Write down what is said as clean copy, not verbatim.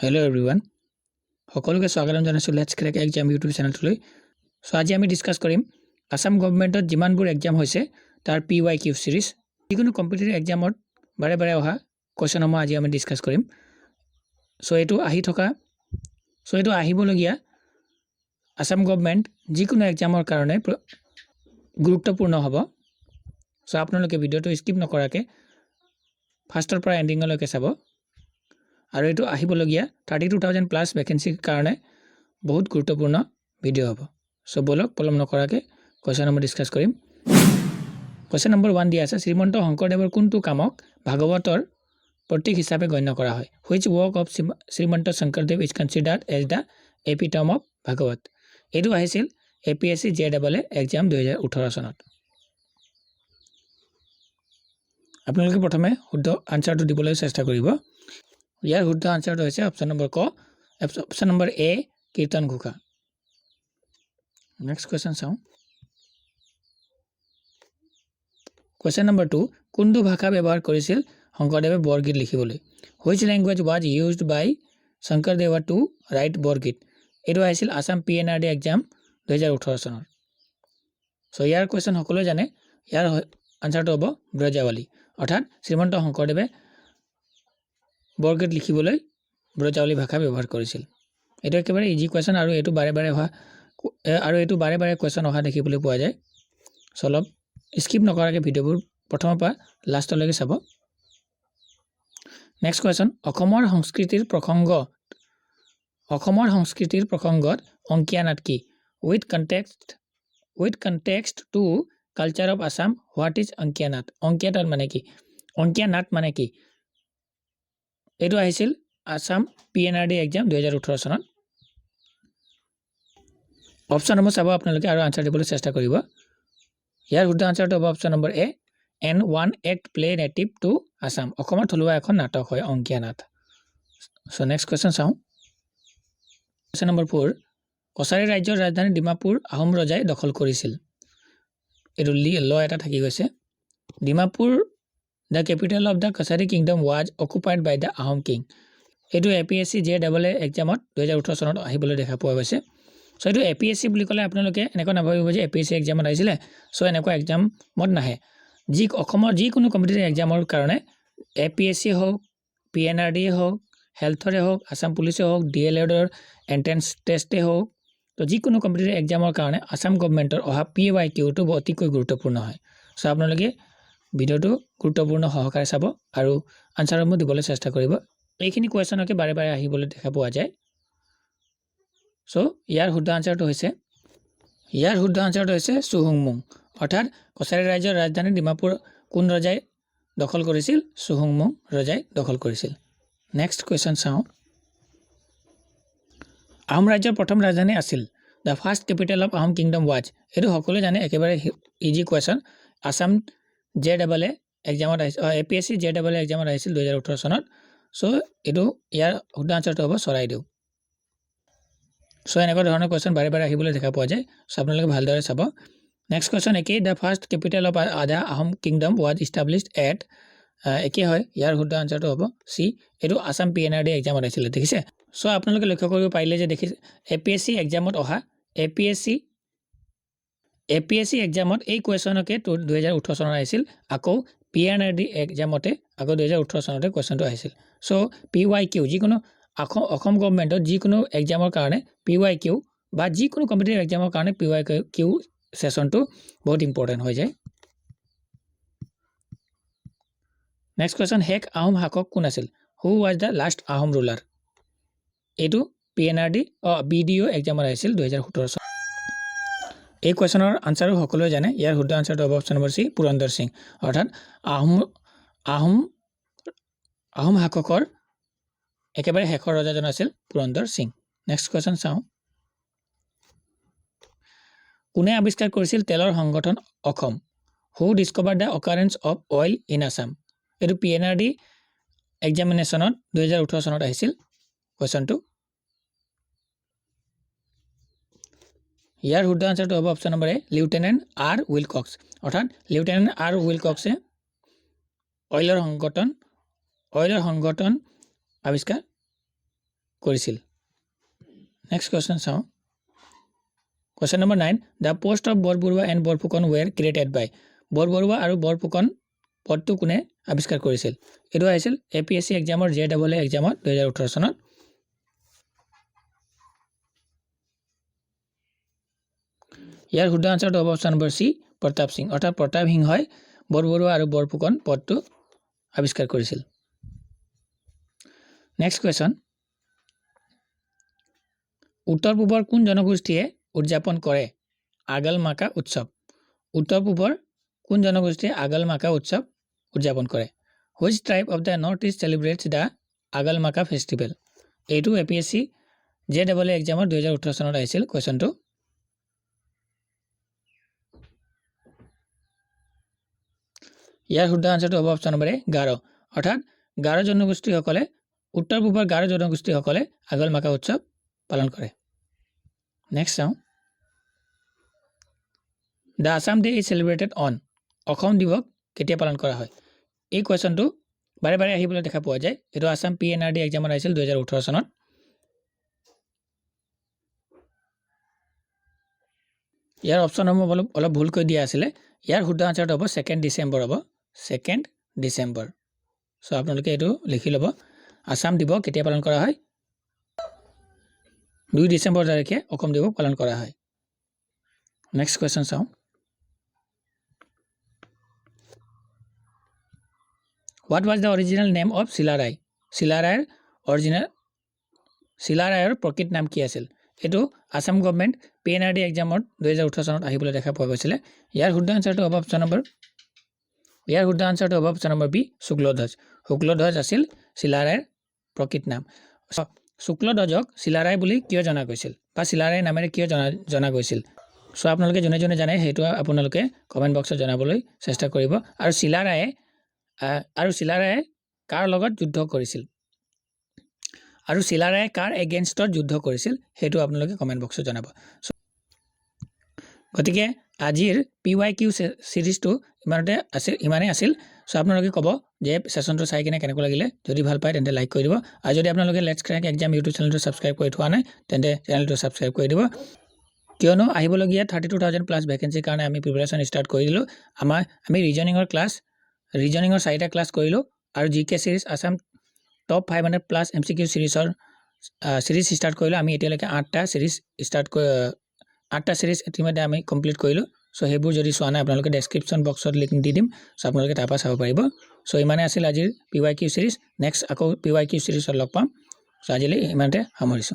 Hello everyone. সকলোকে স্বাগতম জনাইছো লেটস ক্ৰেক এক্সাম ইউটিউব চেনেলটোলৈ। সো আজি আমি ডিসকাস কৰিম আসাম গভৰ্ণমেণ্টত যিমানবোৰ এক্সাম হৈছে তাৰ PYQ সিৰিজ। যিকোনো কম্পিটিটিভ এক্সামত বাৰে বাৰে অহা কোৱেশ্চনসমূহ আজি আমি ডিসকাস কৰিম। সো এইটো আহিবলগীয়া আসাম গভৰ্ণমেণ্ট যিকোনো এক্সামৰ কাৰণে গুৰুত্বপূৰ্ণ হ'ব। সো আপোনালোকে ভিডিওটো স্কিপ নকৰাকে ফাৰ্ষ্টৰ পৰা এণ্ডিংলৈকে চাব। আৰু এটো আহিবলগীয়া 32000 প্লাস ভ্যাকেন্সিৰ কাৰণে বহুত গুৰুত্বপূৰ্ণ ভিডিও হ'ব। সো বলক পলম নকৰাকে কোৱেশ্চন নম্বৰ ডিসকাস কৰিম। কোৱেশ্চন নম্বৰ 1 দিয়া আছে শ্ৰীমন্ত শংকৰদেৱৰ কোনটো কামক ভাগৱতৰ প্ৰতীক হিচাপে গণ্য কৰা হয়? Which work of Srimanta Sankardev is considered as the epitome of Bhagavat? এটো আহিছিল APSC JEE এক্সাম 2018 চনত। আপোনালোকে প্ৰথমে শুদ্ধ আনসাৰটো দিবলৈ চেষ্টা কৰিব। ইয়াৰ শুদ্ধ আনসাৰটো হৈছে অপচন নম্বৰ ক, অপচন নম্বৰ এ কীৰ্তন ঘোষা। নেক্সট কোৱেশ্চন চাও। কোৱেশ্চন নম্বৰ 2 কোনটো ভাষা ব্যৱহাৰ কৰিছিল শংকৰদেৱে বৰগীত লিখিবলৈ? Which language was used by Sankardev to write বৰগীত? এটো আহিছিল আসাম PNRD এক্সাম 2018 চনৰ। সো ইয়াৰ কোৱেশ্চন সকলোৱে জানে। ইয়াৰ আনসাৰটো হ'ব ব্ৰজাৱলী। অৰ্থাৎ শ্ৰীমন্ত শংকৰদেৱে বৰগীত লিখিবলৈ ব্ৰজাৱলী ভাষা ব্যৱহাৰ কৰিছিল। এটো একেবাৰে ইজি কোৱেশ্চন আৰু এটো বাৰে বাৰে কোৱেশ্চন অহা দেখিবলৈ পোৱা যায়। সো অলপ স্কিপ নকৰাকে ভিডিওবোৰ প্ৰথমৰ পৰা লাষ্টলৈকে চাব। নেক্সট কোৱেশ্চন অসমৰ সংস্কৃতিৰ প্ৰসংগত অংকীয়া নাট কি? With context to culture of Assam, what is অংকীয়া নাট? অংকীয়া নাট মানে কি? অংকীয়া নাট মানে কি? এটো আহিছিল আসাম PNRD এক্সাম 2018 চনত। অপচন নম্বৰ চাব আপোনালোকে আৰু আনসাৰ দিবলৈ চেষ্টা কৰিব। ইয়াৰ শুদ্ধ আনসাৰটো হ'ব option number A and one act play native to Assam. অসমৰ থলুৱা এখন নাটক হয় অংকীয়া নাট। সো নেক্সট কোৱেশ্চন চাও। কোৱেশ্চন নম্বৰ 4 কছাৰী ৰাজ্যৰ ৰাজধানী ডিমাপুৰ আহোম ৰজাই দখল কৰিছিল। এটো ল এটা থাকি গৈছে। Dimapur the capital of the Kasari kingdom was occupied by the Ahom king. এটো APSC JEE এক্সামত 2018 চনত আহিবলৈ দেখা পোৱা গৈছে। সো এটো APSC বুলি ক'লে আপোনালোকে এনেকৈ নাভাবিব যে APSC এক্সামত আহিছিলে সো এনেকুৱা এক্সামত নাহে। অসমৰ যিকোনো কম্পিটিটিভ এক্সামৰ কাৰণে APSC হওক PNRD হওক হেলথৰে হওক আসাম পুলিচে হওক DLED এন্ট্ৰেন্স টেষ্টে হওক তো যিকোনো কম্পিটিটিভ এক্সামৰ কাৰণে আসাম গভৰ্ণমেণ্টৰ অহা PYQ টো অতিকৈ গুৰুত্বপূৰ্ণ হয়। সো আপোনালোকে ভিডিওটো গুৰুত্বপূৰ্ণ সহকাৰে চাব আৰু আনসাৰসমূহ দিবলৈ চেষ্টা কৰিব। এইখিনি কোৱেশ্চনকে বাৰে বাৰে আহিবলৈ দেখা পোৱা যায়। সো ইয়াৰ শুদ্ধ আনসাৰটো হৈছে চুহুংমুং। অৰ্থাৎ কছাৰী ৰাজ্যৰ ৰাজধানী ডিমাপুৰ কোন ৰজাই দখল কৰিছিল? চুহুংমুং ৰজাই দখল কৰিছিল। নেক্সট কোৱেশ্চন চাও। আহোম ৰাজ্যৰ প্ৰথম ৰাজধানী আছিল the first capital of Ahom kingdom was. এটো সকলোৱে জানে একেবাৰে ইজি কোৱেশ্চন। আসাম JEE এক্সামত আহিছিল APSC JEE এক্সামত আহিছিল 2018 চনত। সো এটো ইয়াৰ শুদ্ধ আনসাৰটো হ'ব চৰাইদেউ। সো এনেকুৱা ধৰণৰ কোৱেশ্চন বাৰে বাৰে আহিবলৈ দেখা পোৱা যায়। সো আপোনালোকে ভালদৰে চাব। নেক্সট কোৱেশ্চন একেই the first capital of the Ahom kingdom was established at একে হয়। ইয়াৰ শুদ্ধ আনসাৰটো হ'ব সি। এটো আসাম PNRD এক্সামত আহিছিল দেখিছে। সো আপোনালোকে লক্ষ্য কৰিব পাৰিলে যে দেখিছে APSC এক্সামত অহা APSC এক্সামত এই কোৱেশ্চনকে 2018 চনত আহিছিল। আকৌ PNRD এক্সামতে আকৌ 2018 চনতে কোৱেশ্চনটো আহিছিল। সো PYQ যিকোনো অসম গভৰ্ণমেণ্টৰ যিকোনো এক্সামৰ কাৰণে PYQ বা যিকোনো কম্পিটিটিভ এক্সামৰ কাৰণে PYQ সেশনটো বহুত ইম্পৰ্টেন্ট হৈ যায়। নেক্সট কোৱেশ্চন হেক আহোম শাসক কোন আছিল? Who was the last Ahom ruler? এটো PNRD BDO এক্সামত আহিছিল 2017 চনত। এই কোৱেশ্চনৰ আনসাৰ সকলোৱে জানে। ইয়াৰ শুদ্ধ আনসাৰটো হ'ব অপচন নম্বৰ সি পুৰন্দৰ সিং। অৰ্থাৎ আহোম শাসকৰ একেবাৰে শেষৰ ৰজাজন আছিল পুৰন্দৰ সিং। নেক্সট কোৱেশ্চন চাও। কোনে আৱিষ্কাৰ কৰিছিল তেলৰ সংগঠন Assam? Who discovered the occurrence of oil in Assam? এটো PNRD এক্সামিনেশ্যনত 2018 চনত আহিছিল কোৱেশ্চনটো। ইয়াৰ শুদ্ধ আনসাৰটো হ'ব option number A lieutenant R Wilcox. অৰ্থাৎ লিউটেনেণ্ট R উইলকক্সে অইলৰ সংগঠন আৱিষ্কাৰ কৰিছিল নেক্সট কোৱেশ্চন চাওঁ question number 9 the post of Borbarua and Borphukan were created by Borbarua আৰু বৰফুকন পদটো কোনে আৱিষ্কাৰ কৰিছিল এটো আহিছিল এপিএসসি এক্সামৰ জেডবল এক্সামত 2018 চনত ইয়াৰ শুদ্ধ আনসাৰটো হ'ব অপচন নম্বৰ সি প্ৰতাপ সিং অৰ্থাৎ প্ৰতাপ সিং হয় বৰবৰুৱা আৰু বৰফুকন পদটো আৱিষ্কাৰ কৰিছিল নেক্সট কোৱেশ্চন উত্তৰ পূবৰ কোন জনগোষ্ঠীয়ে উদযাপন কৰে আগলমাকা উৎসৱ উত্তৰ পূবৰ কোন জনগোষ্ঠীয়ে আগলমাকা উৎসৱ উদযাপন কৰে which tribe of the north east celebrates the Aglamaka festival এইটো এপিএসসি জেডবল এক্সামৰ 2018 চনত আহিছিল কোৱেশ্চনটো ইয়াৰ শুদ্ধ আনসাৰটো হ'ব অপচন নম্বৰ এ গাৰো অৰ্থাৎ গাৰো জনগোষ্ঠীসকলে উত্তৰ পূবৰ গাৰো জনগোষ্ঠীসকলে আগলমাকা উৎসৱ পালন কৰে নেক্সট চাওঁ the Assam day is celebrated on Assam দিৱস কেতিয়া পালন কৰা হয় এই কোৱেশ্চনটো বাৰে বাৰে আহিবলৈ দেখা পোৱা যায় এটো আসাম পিএনআৰডি এক্সামত আহিছিল 2018 চনত ইয়াৰ অপচনসমূহ অলপ ভুলকৈ দিয়া আছিল ইয়াৰ শুদ্ধ আনসাৰটো হ'ব 2 ডিসেম্বৰ হ'ব 2 ডিসেম্বৰ সো আপোনালোকে এটো লিখি ল'ব আসাম দিৱস কেতিয়া পালন কৰা হয় 2 ডিসেম্বৰ তাৰিখে অসম দিৱস পালন কৰা হয় নেক্সট কোৱেশ্চন চাওঁ What was the original name of Silarai? Silarair প্ৰকৃত নাম কি আছিল এটো আসাম গভৰ্ণমেণ্ট পিএনআৰডি এক্সামত 2018 চনত আহিবলৈ দেখা পোৱা গৈছিল ইয়াৰ শুদ্ধ আনসাৰটো হ'ব অপচন নম্বৰ বি শুক্লধ্বজ আছিল শিলাৰায়ৰ প্ৰকৃত নাম শুক্লধ্বজক শিলাৰায় বুলি কিয় জনা গৈছিল বা শিলাৰায় নামেৰে কিয় জনা গৈছিল সো আপোনালোকে জনে জনে জানে হেতু আপোনালোকে কমেন্ট বক্সত জনাবলৈ চেষ্টা কৰিব আৰু শিলাৰায়ে কাৰ লগত যুদ্ধ কৰিছিল আৰু শিলাৰায়ে কাৰ এগেইনষ্টত যুদ্ধ কৰিছিল হেতু আপোনালোকে কমেন্ট বক্সত জনাব গতিকে আজিৰ পিৱাইকিউ সিৰিজটো ইমানে আছিল সো আপোনালোকে ক'ব যে সেশনটো চাই কিনে কেনেকৈ লাগিলে যদি ভাল পায় তেন্তে লাইক কৰি দিব আৰু যদি আপোনালোকে লেটস ক্ৰ্যাক এক্সাম ইউটিউব চেনেলটো সাবস্ক্ৰাইব কৰি থোৱা নাই তেন্তে চেনেলটো সাবস্ক্ৰাইব কৰি দিব কিয়নো আহিবলগীয়া 32000 প্লাস ভ্যাকেন্সিৰ কাৰণে আমি প্ৰিপাৰেচন ষ্টাৰ্ট কৰি দিলো আমি ৰিজনিঙৰ 4টা ক্লাস কৰিলো আৰু GK series Assam top 500 plus MCQ series start কৰিলো আমি এতিয়ালৈকে 8টা সিৰিজ ইতিমধ্যে আমি কমপ্লিট কৰিলো সো হেবোৰ যদি চোৱা নাই আপোনালোকে ডেসক্ৰিপচন বক্সত লিংক দি দিম সো আপোনালোকে তাৰ পৰা চাব পাৰিব সো ইমানে আছিল আজিৰ পিৱাইকিউ সিৰিজ নেক্সট আকৌ পিৱাইকিউ সিৰিজত লগ পাম সো আজিলৈ ইমানতে সামৰিছো